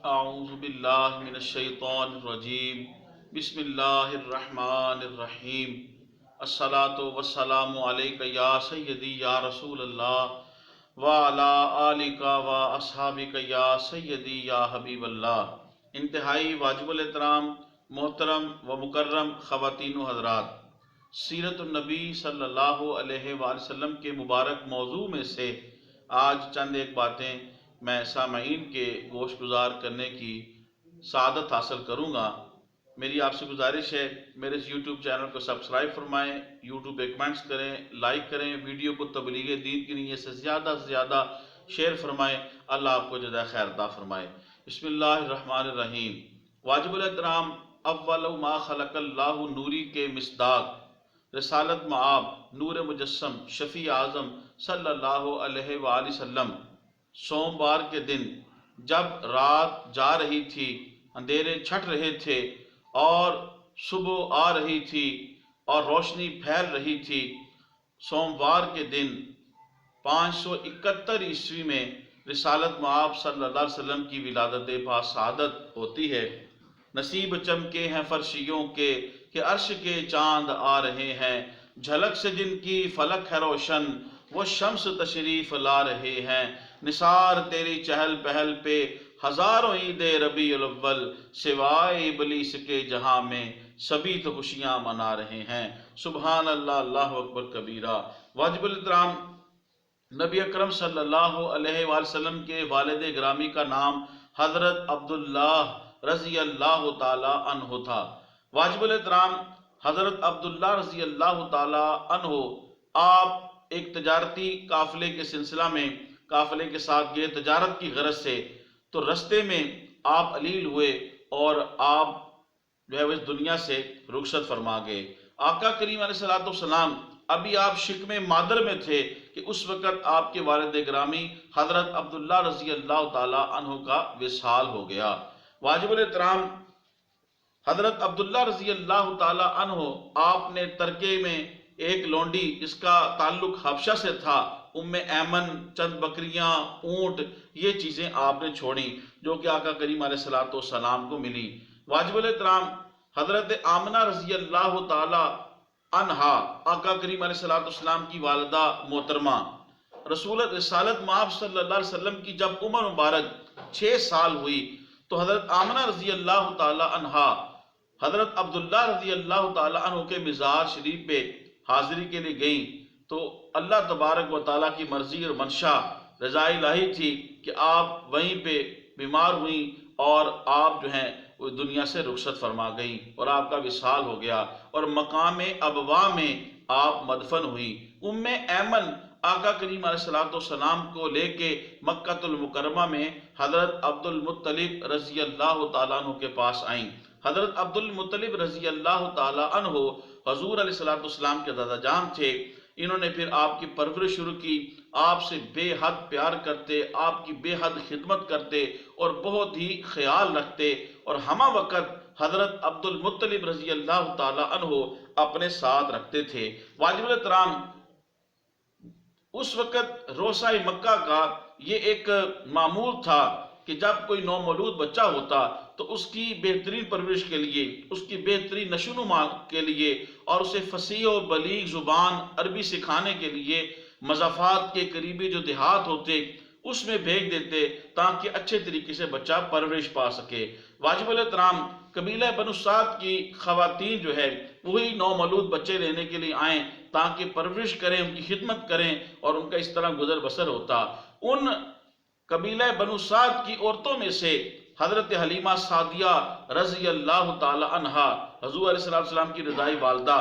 اعوذ باللہ من الشیطان الرجیم بسم اللہ الرحمن الرحیم الصلاۃ والسلام علیک یا سیدی یا رسول اللہ وعلی آلک و اصحابک یا سیدی یا حبیب اللہ۔ انتہائی واجب الاحترام محترم و مکرم خواتین و حضرات، سیرت النبی صلی اللہ علیہ وآلہ وسلم کے مبارک موضوع میں سے آج چند ایک باتیں میں سامعین کے گوش گزار کرنے کی سعادت حاصل کروں گا۔ میری آپ سے گزارش ہے، میرے اس یوٹیوب چینل کو سبسکرائب فرمائیں، یوٹیوب پہ کمنٹس کریں، لائک کریں، ویڈیو کو تبلیغ دین کی نیت سے زیادہ شیئر فرمائیں۔ اللہ آپ کو جزائے خیر عطا فرمائے۔ بسم اللہ الرحمن الرحیم۔ واجب الاحترام اول ما خلق اللہ نوری کے مصداق، رسالت معاب، نور مجسم، شفیع اعظم صلی اللہ علیہ وآلہ وسلم، سوموار کے دن جب رات جا رہی تھی، اندھیرے چھٹ رہے تھے اور صبح آ رہی تھی اور روشنی پھیل رہی تھی، سوموار کے دن 571 عیسوی میں رسالت معاب صلی اللہ علیہ وسلم کی ولادت باسعادت ہوتی ہے۔ نصیب چمکے ہیں فرشیوں کے کہ عرش کے چاند آ رہے ہیں، جھلک سے جن کی فلک ہے روشن وہ شمس تشریف لا رہے ہیں، نثار تیری چہل پہل پہ ہزاروں عید ربیع الاول، سوائے ابلیس کے جہاں میں سبھی تو خوشیاں منا رہے ہیں۔ سبحان اللہ، اللہ اکبر کبیرہ۔ واجب الاحترام نبی اکرم صلی اللہ علیہ وآلہ وسلم کے والد گرامی کا نام حضرت عبداللہ رضی اللہ تعالی عنہ تھا۔ واجب الاحترام حضرت عبداللہ رضی اللہ تعالی عنہ آپ ایک تجارتی قافلے کے سلسلہ میں قافلے کے ساتھ گئے تجارت کی غرض سے، تو رستے میں آپ علیل ہوئے اور آپ جو ہے اس دنیا سے رخصت فرما گئے۔ آقا کریم علیہ السلام ابھی آپ شکم مادر میں تھے کہ اس وقت آپ کے والد گرامی حضرت عبداللہ رضی اللہ تعالی عنہ کا وصال ہو گیا۔ واجب الاحترام حضرت عبداللہ رضی اللہ تعالی عنہ آپ نے ترکے میں ایک لونڈی جس کا تعلق حبشہ سے تھا، ایمن، چند بکریاں، اونٹ، یہ چیزیں آپ نے چھوڑی جو کہ آقا کریم علیہ السلام کو ملی۔ واجب الاحترام حضرت آمنہ رضی اللہ تعالی عنہا، آقا کریم علیہ السلام کی والدہ محترمہ، رسول رسالت معاب صلی اللہ علیہ وسلم کی جب عمر مبارک 6 سال ہوئی تو حضرت آمنہ رضی اللہ تعالی عنہا حضرت عبداللہ رضی اللہ تعالی عنہ کے مزار شریف پہ حاضری کے لیے گئیں، تو اللہ تبارک و تعالیٰ کی مرضی اور منشا رضا الہی تھی کہ آپ وہیں پہ بیمار ہوئیں اور آپ جو ہیں وہ دنیا سے رخصت فرما گئیں اور آپ کا وصال ہو گیا اور مقام ابوا میں آپ مدفن ہوئیں۔ ایمن آقا کریم علیہ السلام کو لے کے مکہ المکرمہ میں حضرت عبد المطلب رضی اللہ تعالیٰ عنہ کے پاس آئیں۔ حضرت عبد المطلب رضی اللہ تعالیٰ عنہ حضور علیہ السلام کے دادا جان تھے۔ انہوں نے پھر آپ کی پرورش شروع کی، آپ سے بے حد پیار کرتے، آپ کی بے حد خدمت کرتے اور بہت ہی خیال رکھتے، اور ہمہ وقت حضرت عبد المطلب رضی اللہ تعالی عنہ اپنے ساتھ رکھتے تھے۔ واجب الاحترام اس وقت روسہ مکہ کا یہ ایک معمول تھا کہ جب کوئی نومولود بچہ ہوتا تو اس کی بہترین پرورش کے لیے، اس کی بہترین نشو و نما کے لیے اور اسے فصیح و بلیغ زبان عربی سکھانے کے لیے مضافات کے قریبی جو دیہات ہوتے اس میں بھیج دیتے تاکہ اچھے طریقے سے بچہ پرورش پا سکے۔ واجب الاحترام قبیلہ بنو سعد کی خواتین جو ہے وہی نومولود بچے لینے کے لیے آئیں تاکہ پرورش کریں، ان کی خدمت کریں اور ان کا اس طرح گزر بسر ہوتا۔ ان قبیلہ بنو سعد کی عورتوں میں سے حضرت حلیمہ سعدیہ رضی اللہ تعالی عنہا، حضور علیہ السلام کی رضائی والدہ،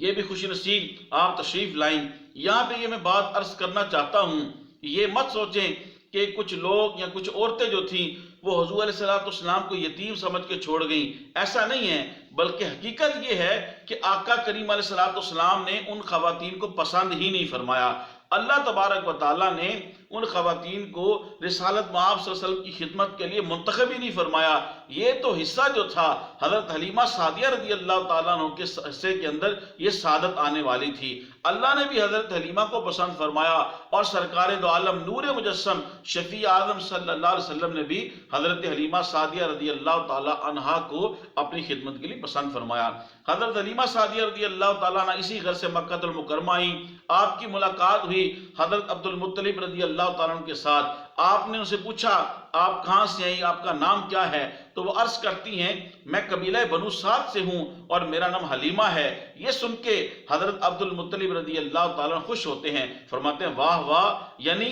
یہ بھی خوشی نصیب آپ تشریف لائیں۔ یہاں پہ یہ میں بات عرض کرنا چاہتا ہوں، یہ مت سوچیں کہ کچھ لوگ یا کچھ عورتیں جو تھیں وہ حضور علیہ السلام کو یتیم سمجھ کے چھوڑ گئیں، ایسا نہیں ہے، بلکہ حقیقت یہ ہے کہ آقا کریم علیہ السلام نے ان خواتین کو پسند ہی نہیں فرمایا۔ اللہ تبارک و تعالیٰ نے ان خواتین کو رسالت میں آپ صلی اللہ علیہ وسلم کی خدمت کے لیے منتخب ہی نہیں فرمایا؟ یہ تو حصہ جو تھا حضرت حلیمہ سعدیہ رضی اللہ تعالیٰ عنہ کے حصے کے اندر یہ سعادت آنے والی تھی۔ اللہ نے بھی حضرت حلیمہ کو پسند فرمایا، اور سرکار دو عالم نور مجسم شفیع اعظم صلی اللہ علیہ وسلم نے بھی حضرت حلیمہ سعدیہ رضی اللہ تعالیٰ عنہا کو اپنی خدمت کے لیے پسند فرمایا۔ حضرت حلیمہ سعدیہ رضی اللہ تعالیٰ عنہ اسی گھر سے مکہ المکرمہ آئیں، آپ کی ملاقات ہوئی حضرت عبد المطلب رضی اللہ تعالیٰ عنہ کے ساتھ۔ آپ نے ان سے پوچھا آپ کہاں سے آئیں، آپ کا نام کیا ہے؟ تو وہ عرض کرتی ہیں میں قبیلہ بنو سعد سے ہوں اور میرا نام حلیمہ ہے۔ یہ سن کے حضرت عبد المطلب رضی اللہ تعالیٰ عنہ خوش ہوتے ہیں، فرماتے ہیں واہ واہ، یعنی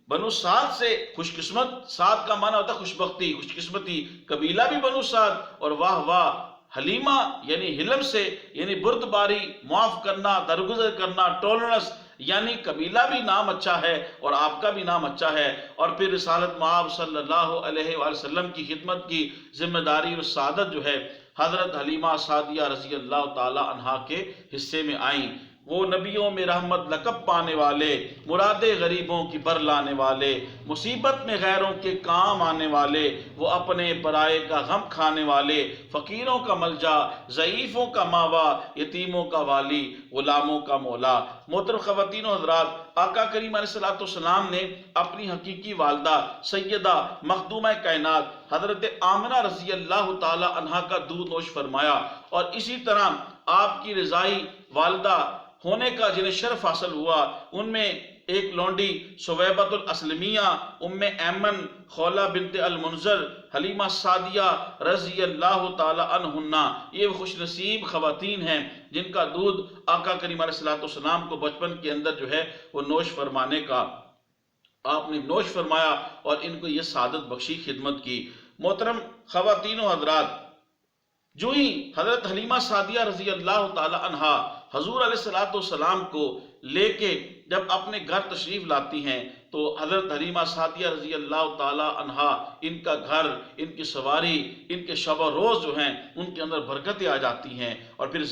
بنو سعد سے خوش قسمت، سعد کا معنی ہوتا ہے خوش بختی، خوش قسمتی، قبیلہ بھی بنو سعد، اور واہ واہ حلیمہ یعنی حلم سے، یعنی بردباری، معاف کرنا، درگزر کرنا، ٹولرنس، یعنی قبیلہ بھی نام اچھا ہے اور آپ کا بھی نام اچھا ہے۔ اور پھر رسالت مآب صلی اللہ علیہ وآلہ وسلم کی خدمت کی ذمہ داری اور سعادت جو ہے حضرت حلیمہ سعدیہ رضی اللہ تعالی عنہا کے حصے میں آئیں۔ وہ نبیوں میں رحمت لقب پانے والے، مرادیں غریبوں کی بر لانے والے، مصیبت میں غیروں کے کام آنے والے، وہ اپنے پرائے کا غم کھانے والے، فقیروں کا ملجا، ضعیفوں کا ماوا، یتیموں کا والی، غلاموں کا مولا۔ محترم خواتین و حضرات، آقا کریم علیہ السلام نے اپنی حقیقی والدہ سیدہ مخدومہ کائنات حضرت آمنہ رضی اللہ تعالی عنہا کا دودھ نوش فرمایا، اور اسی طرح آپ کی رضائی والدہ ہونے کا جنہیں شرف حاصل ہوا، ان میں ایک لونڈی سویبۃ الاسلمیہ، ام ایمن، خولہ بنت المنذر، حلیمہ سعدیہ رضی اللہ تعالی عنہن، یہ وہ خوش نصیب خواتین ہیں جن کا دودھ آقا کریم علیہ السلام کو بچپن کے اندر جو ہے وہ نوش فرمانے کا آپ نے نوش فرمایا، اور ان کو یہ سعادت بخشی، خدمت کی۔ محترم خواتین و حضرات، جو ہی حضرت حلیمہ سعدیہ رضی اللہ تعالی عنہا حضور علیہ السلام کو لے کے جب اپنے گھر تشریف لاتی ہیں، تو حضرت حلیمہ سعدیہ رضی اللہ تعالی عنہا، ان کا گھر، ان کی سواری، ان کے شب و روز جو ہیں ان کے اندر برکتیں آ جاتی ہیں، اور پھر